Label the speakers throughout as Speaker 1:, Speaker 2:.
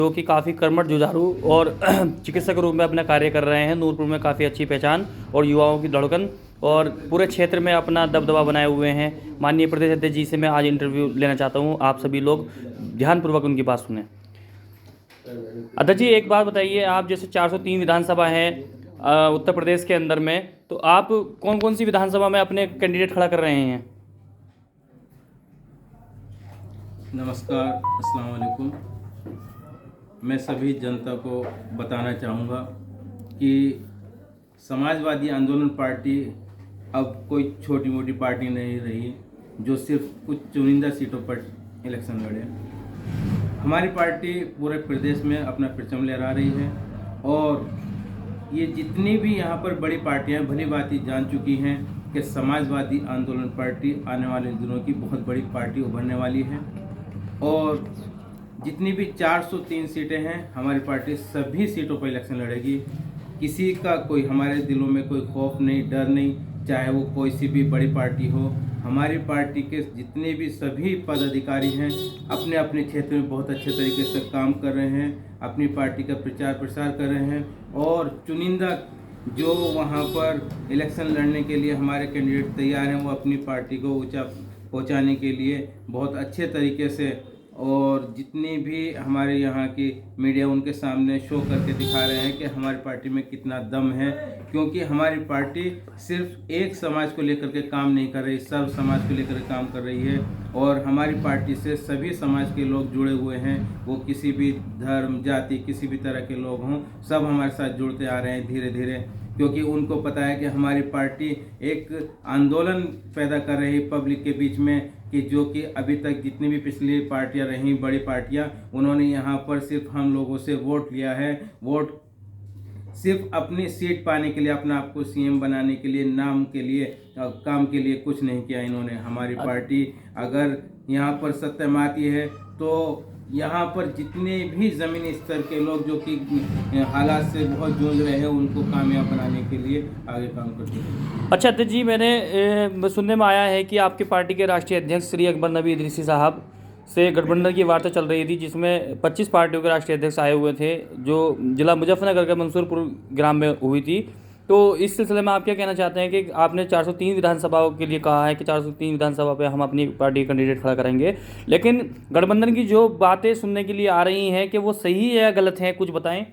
Speaker 1: जो कि काफ़ी कर्मठ जुझारू और चिकित्सक रूप में अपना कार्य कर रहे हैं। नूरपुर में काफ़ी अच्छी पहचान और युवाओं की धड़कन और पूरे क्षेत्र में अपना दबदबा बनाए हुए हैं। माननीय प्रदेश अध्यक्ष जी से मैं आज इंटरव्यू लेना चाहता हूं। आप सभी लोग ध्यानपूर्वक उनकी बात सुनें। अध्यक्ष जी, एक बात बताइए, आप जैसे 403 विधानसभा है उत्तर प्रदेश के अंदर में, तो आप कौन कौन सी विधानसभा में अपने कैंडिडेट खड़ा कर रहे हैं?
Speaker 2: नमस्कार, अस्सलाम वालेकुम। मैं सभी जनता को बताना चाहूँगा कि समाजवादी आंदोलन पार्टी अब कोई छोटी मोटी पार्टी नहीं रही जो सिर्फ कुछ चुनिंदा सीटों पर इलेक्शन लड़े। हमारी पार्टी पूरे प्रदेश में अपना परचम लहरा रही है और ये जितनी भी यहाँ पर बड़ी पार्टियाँ भली भांति जान चुकी हैं कि समाजवादी आंदोलन पार्टी आने वाले दिनों की बहुत बड़ी पार्टी उभरने वाली है और जितनी भी 403 सीटें हैं हमारी पार्टी सभी सीटों पर इलेक्शन लड़ेगी। किसी का कोई हमारे दिलों में कोई खौफ नहीं, डर नहीं, चाहे वो कोई सी भी बड़ी पार्टी हो। हमारी पार्टी के जितने भी सभी पदाधिकारी हैं अपने अपने क्षेत्र में बहुत अच्छे तरीके से काम कर रहे हैं, अपनी पार्टी का प्रचार प्रसार कर रहे हैं और चुनिंदा जो वहाँ पर इलेक्शन लड़ने के लिए हमारे कैंडिडेट तैयार हैं वो अपनी पार्टी को ऊंचा पहुँचाने के लिए बहुत अच्छे तरीके से और जितनी भी हमारे यहाँ की मीडिया उनके सामने शो करके दिखा रहे हैं कि हमारी पार्टी में कितना दम है। क्योंकि हमारी पार्टी सिर्फ एक समाज को लेकर के काम नहीं कर रही, सब समाज को लेकर काम कर रही है और हमारी पार्टी से सभी समाज के लोग जुड़े हुए हैं। वो किसी भी धर्म, जाति, किसी भी तरह के लोग हों, सब हमारे साथ जुड़ते आ रहे हैं धीरे धीरे, क्योंकि उनको पता है कि हमारी पार्टी एक आंदोलन पैदा कर रही है पब्लिक के बीच में कि जो कि अभी तक जितनी भी पिछली पार्टियां रहीं, बड़ी पार्टियां, उन्होंने यहाँ पर सिर्फ हम लोगों से वोट लिया है। वोट सिर्फ अपनी सीट पाने के लिए, अपना आपको सीएम बनाने के लिए, नाम के लिए, काम के लिए कुछ नहीं किया इन्होंने। हमारी पार्टी अगर यहाँ पर सत्ता में आती है तो यहाँ पर जितने भी ज़मीनी स्तर के लोग जो कि हालात से बहुत जूझ रहे हैं उनको कामयाब बनाने के लिए आगे काम करते हैं।
Speaker 1: अच्छा अध्यक्ष जी, मैंने सुनने में आया है कि आपकी पार्टी के राष्ट्रीय अध्यक्ष श्री अकबर नबी इदरीसी साहब से गठबंधन की वार्ता चल रही थी, जिसमें 25 पार्टियों के राष्ट्रीय अध्यक्ष आए हुए थे, जो जिला मुजफ्फरनगर के मंसूरपुर ग्राम में हुई थी। तो इस सिलसिले में आप क्या कहना चाहते हैं कि आपने 403 विधानसभाओं के लिए कहा है कि 403 विधानसभा पे हम अपनी पार्टी कैंडिडेट खड़ा करेंगे, लेकिन गठबंधन की जो बातें सुनने के लिए आ रही हैं कि वो सही है या गलत है, कुछ बताएं।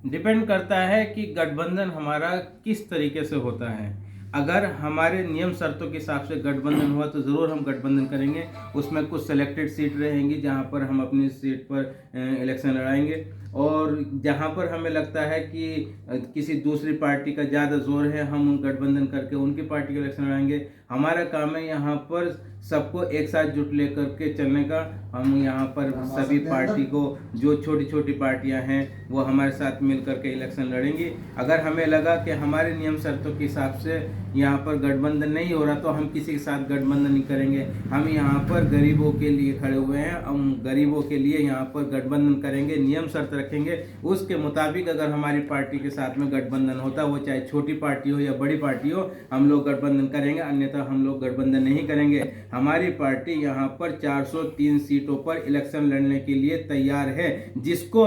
Speaker 2: डिपेंड करता है कि गठबंधन हमारा किस तरीके से होता है। अगर हमारे नियम शर्तों के हिसाब से गठबंधन हुआ तो ज़रूर हम गठबंधन करेंगे। उसमें कुछ सेलेक्टेड सीट रहेंगी जहां पर हम अपनी सीट पर इलेक्शन लड़ाएंगे और जहां पर हमें लगता है कि किसी दूसरी पार्टी का ज़्यादा जोर है हम गठबंधन करके उनकी पार्टी का इलेक्शन लड़ाएंगे। हमारा काम है यहाँ पर सबको एक साथ जुट लेकर के चलने का। हम यहाँ पर सभी पार्टी को, जो छोटी छोटी पार्टियाँ हैं वो हमारे साथ मिल करके इलेक्शन लड़ेंगी। अगर हमें लगा कि हमारे नियम शर्तों के हिसाब से यहाँ पर गठबंधन नहीं हो रहा तो हम किसी के साथ गठबंधन नहीं करेंगे। हम यहाँ पर गरीबों के लिए खड़े हुए हैं, हम गरीबों के लिए यहाँ पर गठबंधन करेंगे, नियम शर्त रखेंगे। उसके मुताबिक अगर हमारी पार्टी के साथ में गठबंधन होता, वो चाहे छोटी पार्टी हो या बड़ी पार्टी हो, हम लोग गठबंधन करेंगे, अन्यथा हम लोग गठबंधन नहीं करेंगे। हमारी पार्टी यहाँ पर 403 सीटों पर इलेक्शन लड़ने के लिए तैयार है। जिसको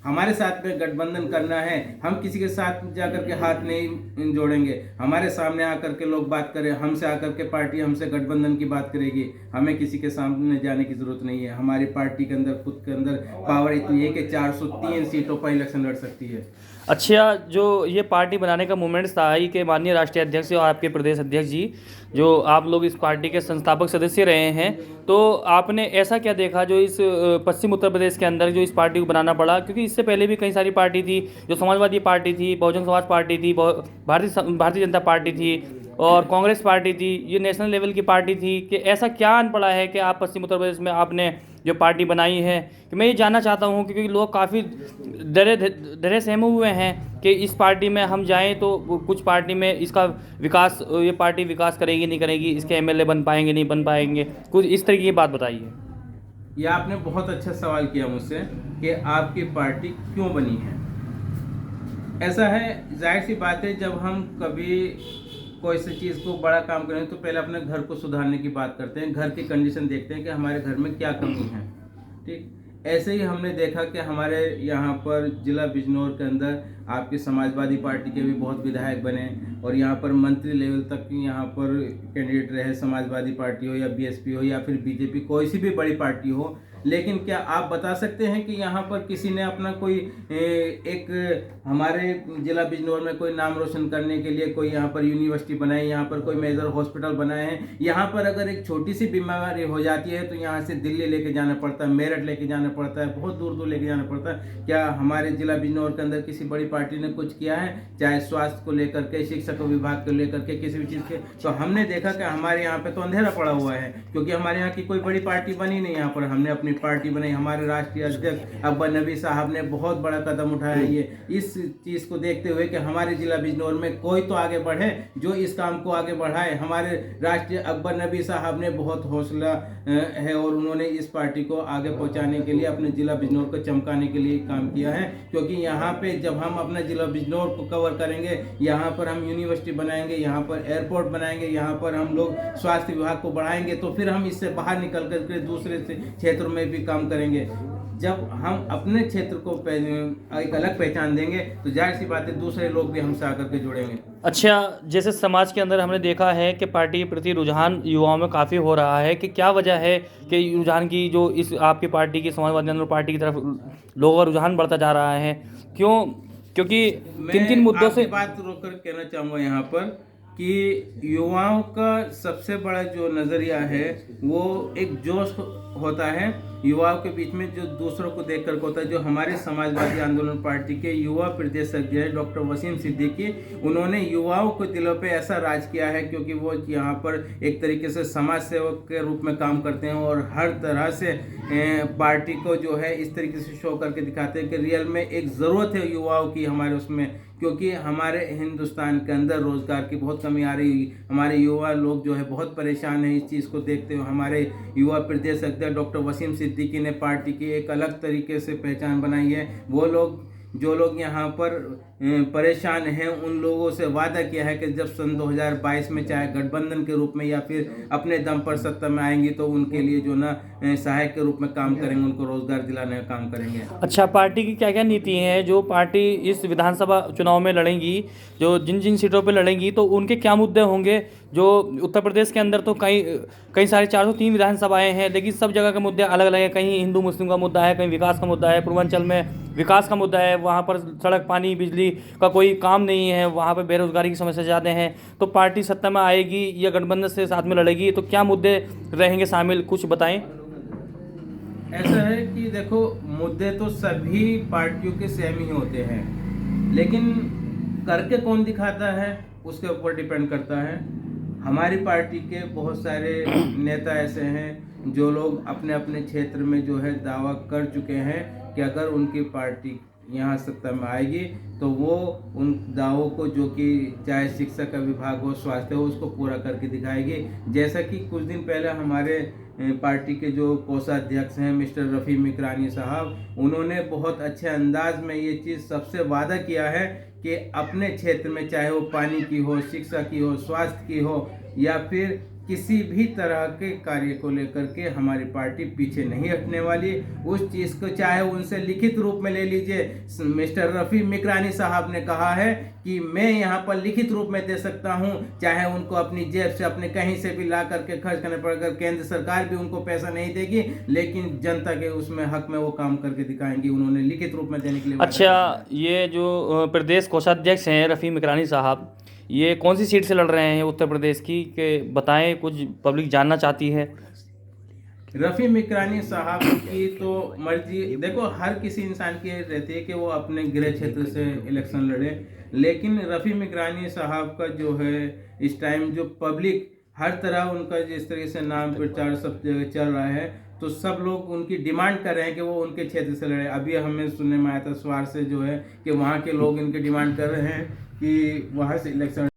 Speaker 2: हमारे साथ में गठबंधन करना है, हम किसी के साथ जाकर के हाथ नहीं जोड़ेंगे। हमारे सामने आकर के लोग बात करें, हमसे आकर के पार्टी हमसे गठबंधन की बात करेगी, हमें किसी के सामने जाने की जरूरत नहीं है। हमारी पार्टी के अंदर, खुद के अंदर पावर इतनी है कि 403 सीटों पर इलेक्शन लड़ सकती है।
Speaker 1: अच्छा, जो ये पार्टी बनाने का मूवमेंट था ही कि माननीय राष्ट्रीय अध्यक्ष और आपके प्रदेश अध्यक्ष जी, जो आप लोग इस पार्टी के संस्थापक सदस्य रहे हैं, तो आपने ऐसा क्या देखा जो इस पश्चिम उत्तर प्रदेश के अंदर जो इस पार्टी को बनाना पड़ा? क्योंकि इससे पहले भी कई सारी पार्टी थी, जो समाजवादी पार्टी थी, बहुजन समाज पार्टी थी, भारतीय जनता पार्टी थी और कांग्रेस पार्टी थी, ये नेशनल लेवल की पार्टी थी। कि ऐसा क्या अन पड़ा है कि आप पश्चिम उत्तर प्रदेश में आपने जो पार्टी बनाई है? कि मैं ये जानना चाहता हूँ क्योंकि लोग काफ़ी डरे सहमे हुए हैं कि इस पार्टी में हम जाएं तो कुछ पार्टी में इसका विकास, ये पार्टी विकास करेगी नहीं करेगी, इसके एमएलए बन पाएंगे नहीं बन पाएंगे, कुछ इस तरह की बात बताइए।
Speaker 2: ये आपने बहुत अच्छा सवाल किया मुझसे कि आपकी पार्टी क्यों बनी है। ऐसा है, जाहिर सी बात है, जब हम कभी कोई सी चीज़ को बड़ा काम करें तो पहले अपने घर को सुधारने की बात करते हैं, घर की कंडीशन देखते हैं कि हमारे घर में क्या कमी है। ठीक, ऐसे ही हमने देखा कि हमारे यहाँ पर जिला बिजनौर के अंदर आपके समाजवादी पार्टी के भी बहुत विधायक बने और यहाँ पर मंत्री लेवल तक यहाँ पर कैंडिडेट रहे, समाजवादी पार्टी हो या बीएसपी हो या फिर बीजेपी, कोई सी भी बड़ी पार्टी हो। लेकिन क्या आप बता सकते हैं कि यहाँ पर किसी ने अपना कोई एक हमारे जिला बिजनौर में कोई नाम रोशन करने के लिए कोई यहाँ पर यूनिवर्सिटी बनाई, यहाँ पर कोई मेजर हॉस्पिटल बनाए हैं? यहाँ पर अगर एक छोटी सी बीमारी हो जाती है तो यहाँ से दिल्ली लेके जाना पड़ता है, मेरठ लेके जाना पड़ता है, बहुत दूर दूर लेके जाना पड़ता है। क्या हमारे जिला बिजनौर के अंदर किसी बड़ी पार्टी ने कुछ किया है, चाहे स्वास्थ्य को लेकर के, शिक्षा विभाग को लेकर के, किसी भी चीज़ के? तो हमने देखा कि हमारे यहाँ पे तो अंधेरा पड़ा हुआ है, क्योंकि हमारे यहाँ की कोई बड़ी पार्टी बनी नहीं। यहाँ पर हमने अपनी पार्टी बनाई, हमारे राष्ट्रीय अध्यक्ष अकबर नबी साहब ने बहुत बड़ा कदम उठाया ये इस चीज़ को देखते हुए कि हमारे जिला बिजनौर में कोई तो आगे बढ़े जो इस काम को आगे बढ़ाए। हमारे राष्ट्रीय अकबर नबी साहब ने बहुत हौसला है और उन्होंने इस पार्टी को आगे पहुंचाने के लिए, अपने जिला बिजनौर को चमकाने के लिए काम किया है। क्योंकि यहाँ पे जब हम अपना जिला बिजनौर को कवर करेंगे, यहाँ पर हम यूनिवर्सिटी बनाएंगे, यहाँ पर एयरपोर्ट बनाएंगे, यहाँ पर हम लोग स्वास्थ्य विभाग को बढ़ाएंगे, तो फिर हम इससे बाहर निकल करके दूसरे क्षेत्रों में भी काम करेंगे। जब हम अपने क्षेत्र को एक अलग पहचान देंगे तो जाहिर सी बात है दूसरे लोग भी हमसे आकर के जुड़ेंगे।
Speaker 1: अच्छा, जैसे समाज के अंदर हमने देखा है कि पार्टी के प्रति रुझान युवाओं में काफ़ी हो रहा है, कि क्या वजह है कि रुझान की जो इस आपकी पार्टी की समाजवादी आंदोलन पार्टी की तरफ लोगों का रुझान बढ़ता जा रहा है? क्यों? क्योंकि किन मुद्दों से
Speaker 2: बात रोककर कहना चाहूँगा यहाँ पर कि युवाओं का सबसे बड़ा जो नज़रिया है वो एक जोश होता है युवाओं के बीच में, जो दूसरों को देख कर होता है। जो हमारे समाजवादी आंदोलन पार्टी के युवा प्रदेश अध्यक्ष डॉक्टर वसीम सिद्दीकी, उन्होंने युवाओं को दिलों पे ऐसा राज किया है, क्योंकि वो यहाँ पर एक तरीके से समाज सेवक के रूप में काम करते हैं और हर तरह से पार्टी को जो है इस तरीके से शो करके दिखाते हैं कि रियल में एक ज़रूरत है युवाओं की हमारे उसमें, क्योंकि हमारे हिंदुस्तान के अंदर रोज़गार की बहुत कमी आ रही। हमारे युवा लोग जो है बहुत परेशान हैं इस चीज़ को देखते हुए। हमारे युवा प्रदेश अध्यक्ष डॉक्टर वसीम सिद्दीकी ने पार्टी की एक अलग तरीके से पहचान बनाई है। वो लोग जो लोग यहाँ पर परेशान हैं उन लोगों से वादा किया है कि जब सन 2022 में चाहे गठबंधन के रूप में या फिर अपने दम पर सत्ता में आएंगी तो उनके लिए जो ना सहायक के रूप में काम करेंगे, उनको रोजगार दिलाने का काम करेंगे।
Speaker 1: अच्छा, पार्टी की क्या क्या नीति हैं जो पार्टी इस विधानसभा चुनाव में लड़ेंगी, जो जिन जिन सीटों पर लड़ेंगी तो उनके क्या मुद्दे होंगे? जो उत्तर प्रदेश के अंदर तो कई सारे 403 विधानसभाएं हैं, लेकिन सब जगह के मुद्दे अलग अलग हैं। कहीं हिंदू मुस्लिम का मुद्दा है, कहीं विकास का मुद्दा है, पूर्वांचल में विकास का मुद्दा है, वहाँ पर सड़क पानी बिजली का कोई काम नहीं है, वहाँ पर बेरोजगारी की समस्या ज़्यादा है। तो पार्टी सत्ता में आएगी या गठबंधन से साथ में लड़ेगी, तो क्या मुद्दे रहेंगे शामिल, कुछ बताएं।
Speaker 2: ऐसा है कि देखो, मुद्दे तो सभी पार्टियों के सेम ही होते हैं, लेकिन करके कौन दिखाता है उसके ऊपर डिपेंड करता है। हमारी पार्टी के बहुत सारे नेता ऐसे हैं जो लोग अपने अपने क्षेत्र में जो है दावा कर चुके हैं कि अगर उनकी पार्टी यहाँ सत्ता में आएगी तो वो उन दावों को, जो कि चाहे शिक्षा का विभाग हो, स्वास्थ्य हो, उसको पूरा करके दिखाएगी। जैसा कि कुछ दिन पहले हमारे पार्टी के जो कोषाध्यक्ष हैं मिस्टर रफ़ी मिकरानी साहब, उन्होंने बहुत अच्छे अंदाज में ये चीज़ सबसे वादा किया है कि अपने क्षेत्र में चाहे वो पानी की हो, शिक्षा की हो, स्वास्थ्य की हो या फिर किसी भी तरह के कार्य को लेकर के हमारी पार्टी पीछे नहीं हटने वाली। उस चीज़ को चाहे उनसे लिखित रूप में ले लीजिए। मिस्टर रफ़ी मिकरानी साहब ने कहा है कि मैं यहाँ पर लिखित रूप में दे सकता हूँ, चाहे उनको अपनी जेब से अपने कहीं से भी ला करके खर्च करने पड़ेगा, केंद्र सरकार भी उनको पैसा नहीं देगी, लेकिन जनता के उसमें हक में वो काम करके दिखाएंगी। उन्होंने लिखित रूप में देने के लिए।
Speaker 1: अच्छा, ये जो प्रदेश कोषाध्यक्ष हैं रफ़ी मिकरानी साहब, ये कौन सी सीट से लड़ रहे हैं उत्तर प्रदेश की, के बताएं, कुछ पब्लिक जानना चाहती है।
Speaker 2: रफ़ी मिकरानी साहब की तो मर्जी, देखो हर किसी इंसान की रहती है कि वो अपने गृह क्षेत्र से इलेक्शन लड़े, लेकिन रफ़ी मिकरानी साहब का जो है इस टाइम जो पब्लिक हर तरह उनका जिस तरीके से नाम प्रचार सब जगह चल रहा है, तो सब लोग उनकी डिमांड कर रहे हैं कि वो उनके क्षेत्र से लड़े। अभी हमें सुनने में आया था स्वार से जो है कि वहाँ के लोग इनकी डिमांड कर रहे हैं कि वहाँ से इलेक्शन